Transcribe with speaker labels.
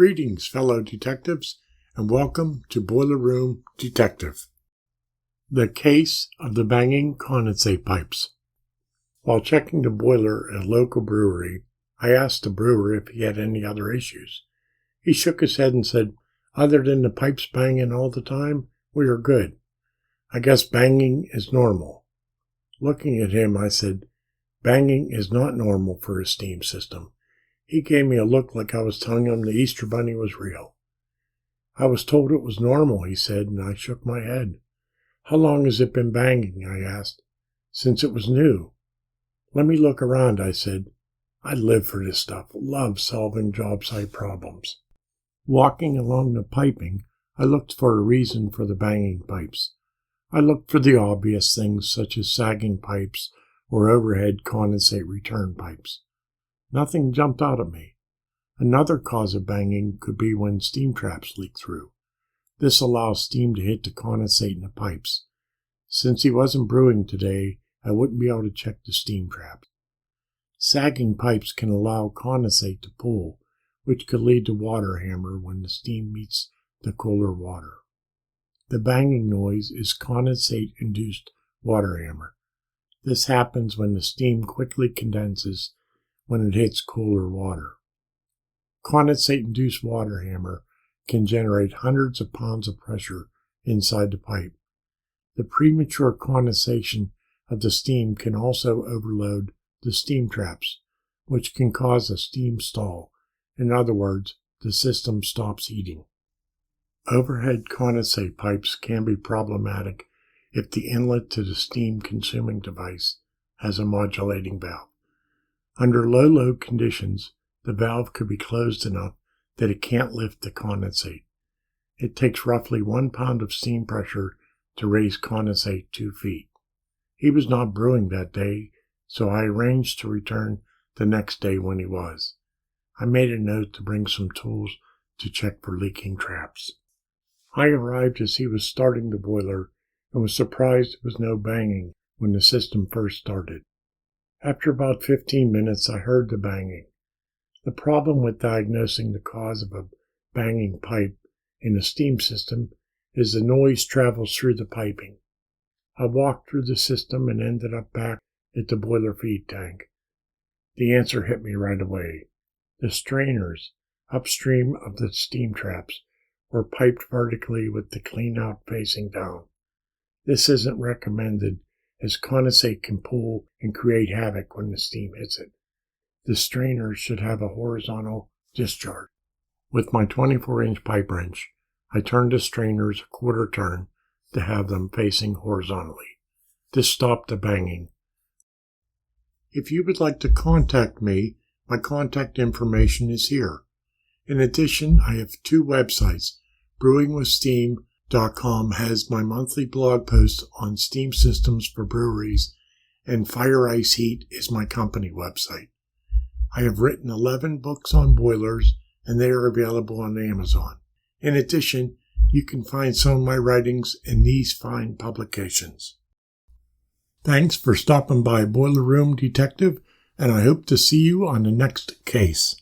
Speaker 1: Greetings, fellow detectives, and welcome to Boiler Room Detective. The case of the banging condensate pipes. While checking the boiler at a local brewery, I asked the brewer if he had any other issues. He shook his head and said, "Other than the pipes banging all the time, we are good. I guess banging is normal." Looking at him, I said, "Banging is not normal for a steam system." He gave me a look like I was telling him the Easter Bunny was real. "I was told it was normal," he said, and I shook my head. "How long has it been banging?" I asked. "Since it was new." "Let me look around," I said. I live for this stuff, love solving job site problems. Walking along the piping, I looked for a reason for the banging pipes. I looked for the obvious things such as sagging pipes or overhead condensate return pipes. Nothing jumped out at me. Another cause of banging could be when steam traps leak through. This allows steam to hit the condensate in the pipes. Since he wasn't brewing today, I wouldn't be able to check the steam traps. Sagging pipes can allow condensate to pool, which could lead to water hammer when the steam meets the cooler water. The banging noise is condensate-induced water hammer. This happens when the steam quickly condenses when it hits cooler water. Condensate-induced water hammer can generate hundreds of pounds of pressure inside the pipe. The premature condensation of the steam can also overload the steam traps, which can cause a steam stall. In other words, the system stops heating. Overhead condensate pipes can be problematic if the inlet to the steam-consuming device has a modulating valve. Under low load conditions, the valve could be closed enough that it can't lift the condensate. It takes roughly 1 pound of steam pressure to raise condensate 2 feet. He was not brewing that day, so I arranged to return the next day when he was. I made a note to bring some tools to check for leaking traps. I arrived as he was starting the boiler and was surprised there was no banging when the system first started. After about 15 minutes, I heard the banging. The problem with diagnosing the cause of a banging pipe in a steam system is the noise travels through the piping. I walked through the system and ended up back at the boiler feed tank. The answer hit me right away. The strainers upstream of the steam traps were piped vertically with the cleanout facing down. This isn't recommended as condensate can pool and create havoc when the steam hits it. The strainers should have a horizontal discharge. With my 24-inch pipe wrench, I turned the strainers a quarter turn to have them facing horizontally. This stopped the banging. If you would like to contact me, my contact information is here. In addition, I have 2 websites. BrewingWithSteam.com has my monthly blog posts on steam systems for breweries, and Fire Ice Heat is my company website. I have written 11 books on boilers, and they are available on Amazon. In addition, you can find some of my writings in these fine publications. Thanks for stopping by Boiler Room Detective, and I hope to see you on the next case.